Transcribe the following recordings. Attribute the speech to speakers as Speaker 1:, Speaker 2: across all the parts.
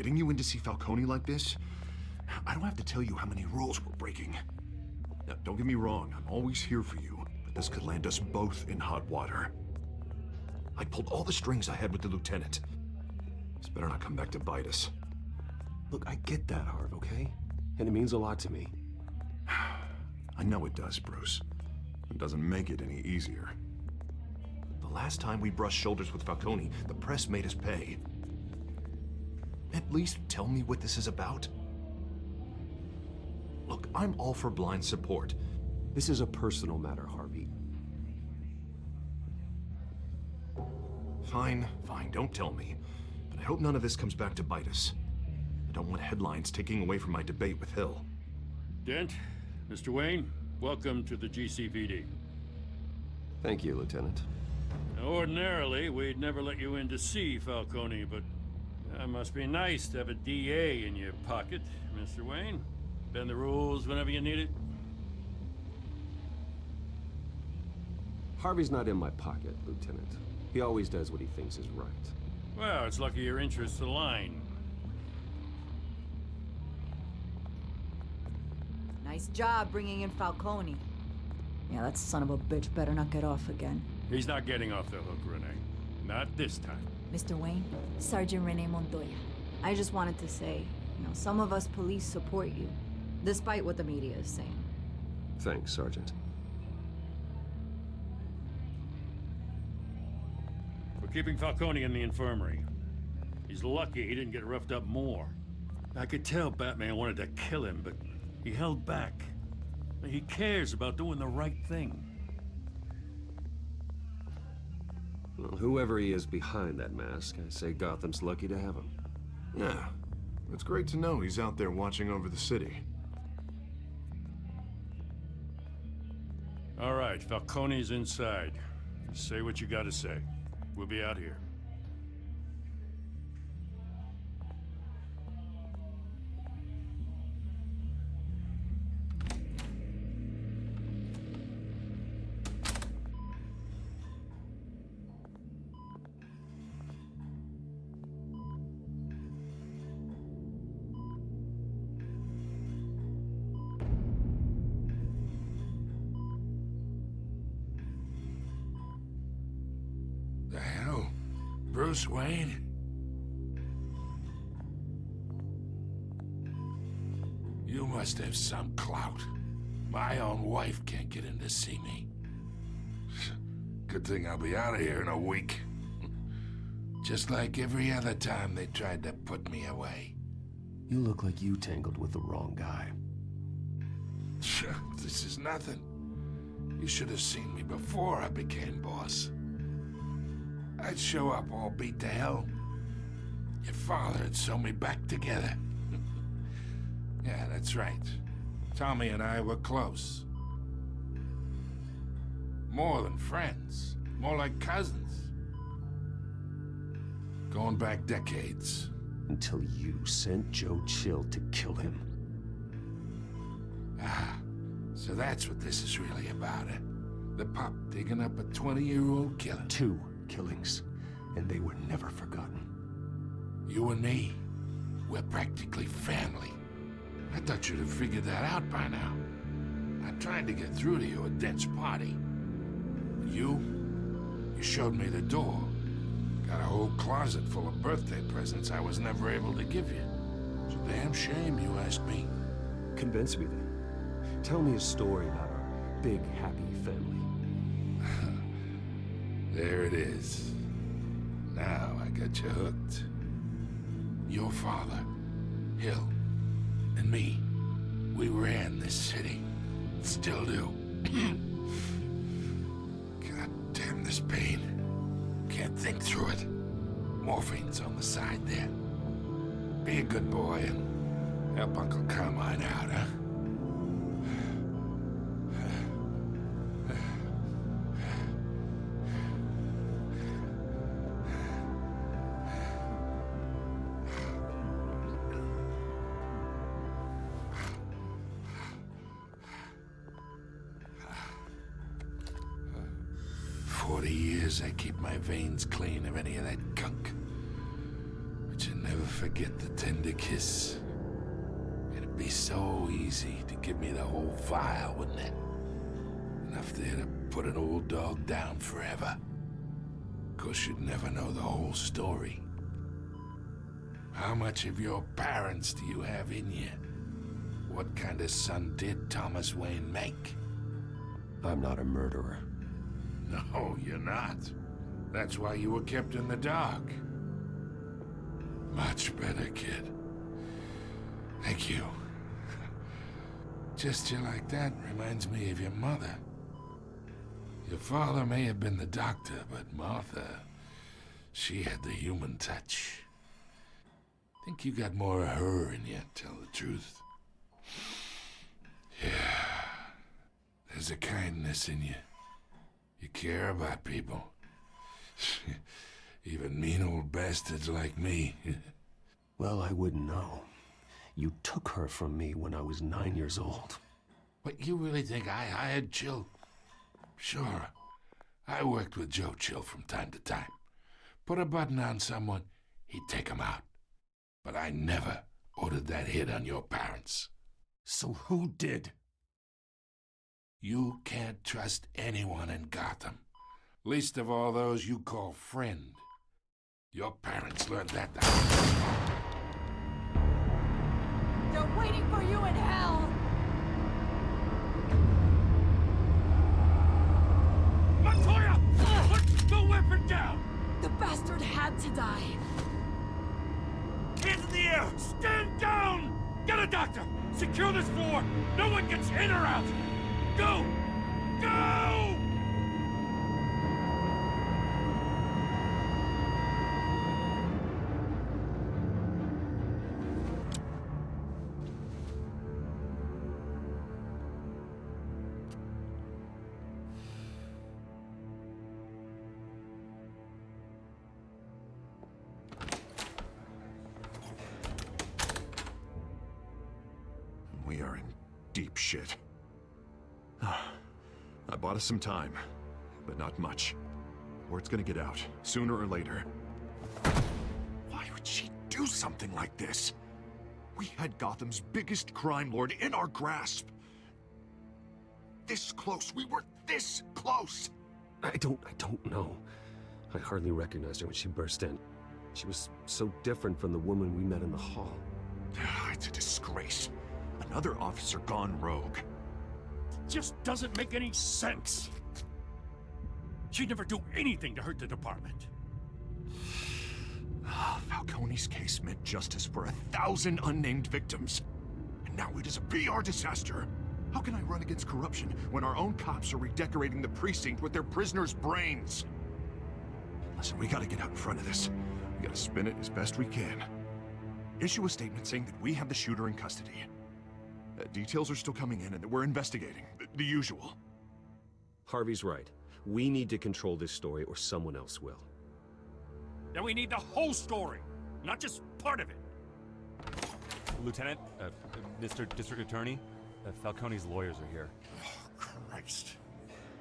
Speaker 1: getting you in to see Falcone like this? I don't have to tell you how many rules we're breaking. Now, don't get me wrong, I'm always here for you, but this could land us both in hot water. I pulled all the strings I had with the lieutenant. This better not come back to bite us.
Speaker 2: Look, I get that, Harv, okay? And it means a lot to me.
Speaker 1: I know it does, Bruce. It doesn't make it any easier. The last time we brushed shoulders with Falcone, the press made us pay. At least tell me what this is about. Look, I'm all for blind support.
Speaker 2: This is a personal matter, Harvey.
Speaker 1: Fine, don't tell me. But I hope none of this comes back to bite us. I don't want headlines taking away from my debate with Hill.
Speaker 3: Dent, Mr. Wayne, welcome to the GCPD.
Speaker 2: Thank you, Lieutenant.
Speaker 3: Now, ordinarily, we'd never let you in to see Falcone, but it must be nice to have a DA in your pocket, Mr. Wayne. Bend the rules whenever you need it.
Speaker 2: Harvey's not in my pocket, Lieutenant. He always does what he thinks is right.
Speaker 3: Well, it's lucky your interests align.
Speaker 4: Nice job bringing in Falcone. Yeah, that son of a bitch better not get off again.
Speaker 3: He's not getting off the hook, Renee. Not this time.
Speaker 4: Mr. Wayne, Sergeant Renee Montoya. I just wanted to say, some of us police support you, despite what the media is saying.
Speaker 2: Thanks, Sergeant.
Speaker 3: We're keeping Falcone in the infirmary. He's lucky he didn't get roughed up more. I could tell Batman wanted to kill him, but he held back. He cares about doing the right thing.
Speaker 2: Well, whoever he is behind that mask, I say Gotham's lucky to have him.
Speaker 1: Yeah, it's great to know he's out there watching over the city.
Speaker 3: All right, Falcone's inside. Say what you gotta say. We'll be out here.
Speaker 5: The hell? Bruce Wayne? You must have some clout. My own wife can't get in to see me. Good thing I'll be out of here in a week. Just like every other time they tried to put me away.
Speaker 2: You look like you tangled with the wrong guy.
Speaker 5: This is nothing. You should have seen me before I became boss. I'd show up all beat to hell. Your father had sewn me back together. Yeah, that's right. Tommy and I were close. More than friends. More like cousins. Going back decades.
Speaker 2: Until you sent Joe Chill to kill him.
Speaker 5: Ah, so that's what this is really about, eh? The pup digging up a 20-year-old killer.
Speaker 2: 2 killings, and they were never forgotten.
Speaker 5: You and me, we're practically family. I thought you'd have figured that out by now. I tried to get through to you at Dent's party. But you showed me the door. Got a whole closet full of birthday presents I was never able to give you. It's a damn shame, you ask me.
Speaker 2: Convince me then. Tell me a story about our big, happy family.
Speaker 5: There it is. Now I got you hooked. Your father, Hill, and me, we ran this city. Still do. God damn this pain. Can't think through it. Morphine's on the side there. Be a good boy and help Uncle Carmine out, huh? 40 years I keep my veins clean of any of that gunk. But you never never forget the tender kiss. It'd be so easy to give me the whole file, wouldn't it? Enough there to put an old dog down forever. Of course, you'd never know the whole story. How much of your parents do you have in you? What kind of son did Thomas Wayne make?
Speaker 2: I'm not a murderer.
Speaker 5: No, you're not. That's why you were kept in the dark. Much better, kid. Thank you. Gesture like that reminds me of your mother. Your father may have been the doctor, but Martha, she had the human touch. Think you got more of her in you, tell the truth. Yeah. There's a kindness in you. You care about people. Even mean old bastards like me.
Speaker 2: Well, I wouldn't know. You took her from me when I was 9 years old.
Speaker 5: But you really think I hired Chill? Sure. I worked with Joe Chill from time to time. Put a button on someone, he'd take him out. But I never ordered that hit on your parents.
Speaker 2: So who did?
Speaker 5: You can't trust anyone in Gotham. Least of all those you call friend. Your parents learned that the
Speaker 4: They're waiting for you in hell!
Speaker 3: Montoya! Put the weapon down!
Speaker 4: The bastard had to die.
Speaker 3: Hands in the air! Stand down! Get a doctor! Secure this floor! No one gets in or out! Go! Go!
Speaker 1: We are in deep shit. I bought us some time, but not much. Word's gonna get out, sooner or later. Why would she do something like this? We had Gotham's biggest crime lord in our grasp. This close, we were this close!
Speaker 2: I don't know. I hardly recognized her when she burst in. She was so different from the woman we met in the hall.
Speaker 1: It's a disgrace. Another officer gone rogue.
Speaker 3: Just doesn't make any sense. She'd never do anything to hurt the department.
Speaker 1: Falcone's case meant justice for 1,000 unnamed victims. And now it is a PR disaster. How can I run against corruption when our own cops are redecorating the precinct with their prisoners' brains? Listen, we gotta get out in front of this. We gotta spin it as best we can. Issue a statement saying that we have the shooter in custody. Details are still coming in and that we're investigating. The usual.
Speaker 2: Harvey's right. We need to control this story or someone else will.
Speaker 3: Then we need the whole story, not just part of it.
Speaker 6: Lieutenant, Mr. District Attorney, Falcone's lawyers are here.
Speaker 1: Oh, Christ.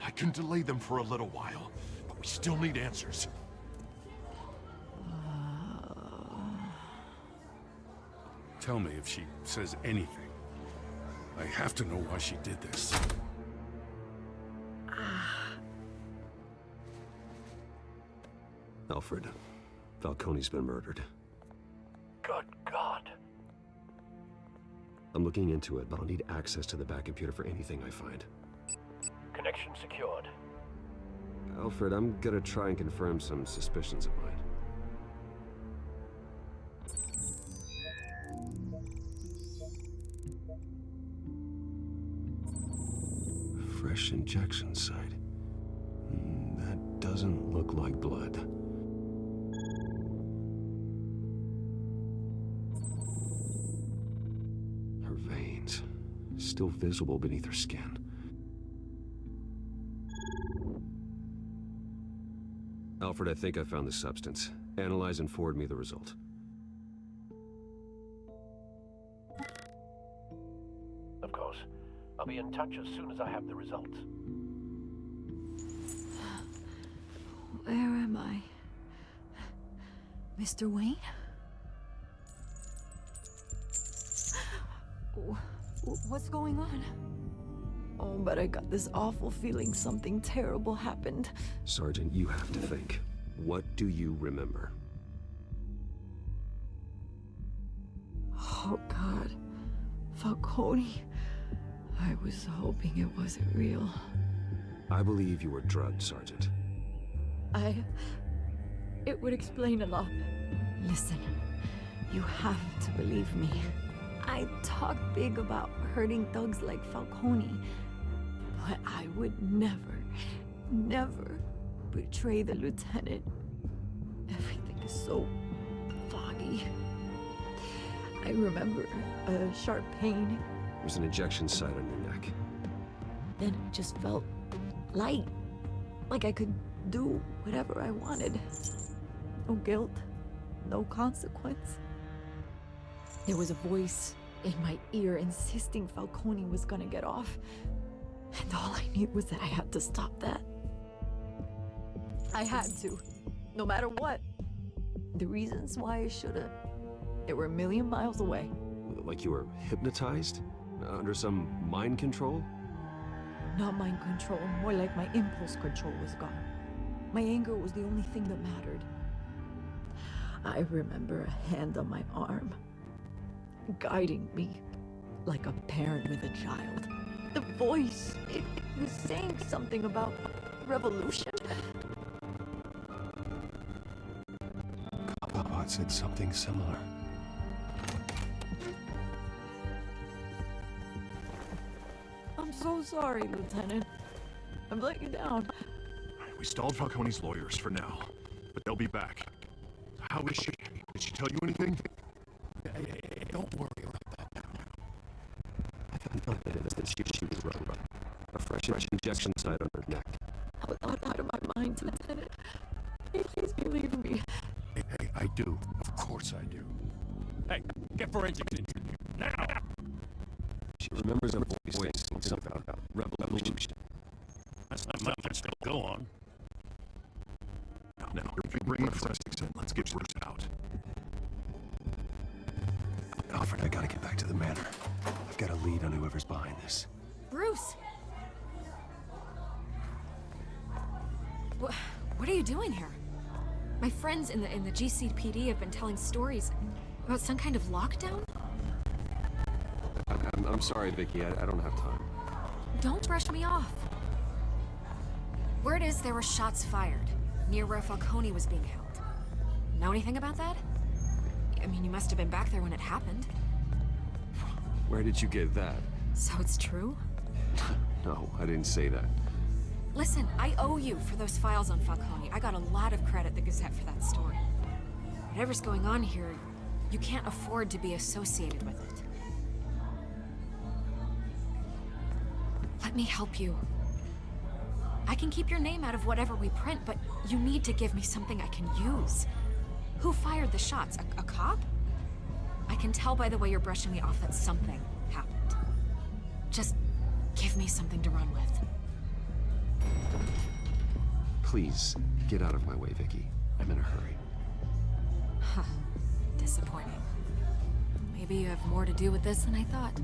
Speaker 1: I can delay them for a little while, but we still need answers.
Speaker 3: Tell me if she says anything. I have to know why she did this.
Speaker 2: Alfred, Falcone's been murdered.
Speaker 7: Good God.
Speaker 2: I'm looking into it, but I'll need access to the back computer for anything I find.
Speaker 7: Connection secured.
Speaker 2: Alfred, I'm gonna try and confirm some suspicions of mine. Fresh injection site. That doesn't look like blood. Her veins, still visible beneath her skin. Alfred, I think I found the substance. Analyze and forward me the result.
Speaker 7: Of course. I'll be in touch as soon as I have the results.
Speaker 4: Where am I? Mr. Wayne? What's going on? Oh, but I got this awful feeling something terrible happened.
Speaker 2: Sergeant, you have to think. What do you remember?
Speaker 4: Oh, God. Falcone. I was hoping it wasn't real.
Speaker 2: I believe you were drugged, Sergeant.
Speaker 4: It would explain a lot. Listen, you have to believe me. I talk big about hurting thugs like Falcone, but I would never betray the lieutenant. Everything is so foggy. I remember a sharp pain.
Speaker 2: There's an injection site on your neck.
Speaker 4: Then it just felt light, like I could do whatever I wanted. No guilt, no consequence. There was a voice in my ear insisting Falcone was gonna get off. And all I knew was that I had to stop that. I had to, no matter what. The reasons why I should've, they were a million miles away.
Speaker 2: Like you were hypnotized? Under some mind control?
Speaker 4: Not mind control, more like my impulse control was gone. My anger was the only thing that mattered. I remember a hand on my arm, guiding me like a parent with a child. The voice, it was saying something about revolution.
Speaker 2: Cobblepot said something similar.
Speaker 4: I'm so sorry, Lieutenant. I've let you down.
Speaker 1: We stalled Falcone's lawyers for now, but they'll be back. How is she? Did she tell you anything?
Speaker 5: Don't worry about that now.
Speaker 2: I found nothing that she was wrong. A fresh injection site on her neck.
Speaker 4: I was out of my mind, Lieutenant. Please believe me.
Speaker 5: Hey, I do. Of course I do.
Speaker 3: Hey, get forensics in here. Now!
Speaker 2: She remembers a voice saying something about revolution.
Speaker 3: That's not much. Go on.
Speaker 1: Now, if we bring the forensics in, let's get Bruce out.
Speaker 2: Alfred, I gotta get back to the manor. I've got a lead on whoever's behind this.
Speaker 8: Bruce! What are you doing here? My friends in the GCPD have been telling stories about some kind of lockdown?
Speaker 2: I'm sorry, Vicky. I don't have time.
Speaker 8: Don't brush me off. Word is there were shots fired near where Falcone was being held. Know anything about that? I mean, you must have been back there when it happened.
Speaker 2: Where did you get that?
Speaker 8: So it's true?
Speaker 2: No, I didn't say that.
Speaker 8: Listen, I owe you for those files on Falcone. I got a lot of credit at the Gazette for that story. Whatever's going on here, you can't afford to be associated with it. Let me help you. I can keep your name out of whatever we print, but you need to give me something I can use. Who fired the shots? A cop? I can tell by the way you're brushing me off that something happened. Just give me something to run with.
Speaker 2: Please, get out of my way, Vicky. I'm in a hurry.
Speaker 8: Huh. Disappointing. Maybe you have more to do with this than I thought.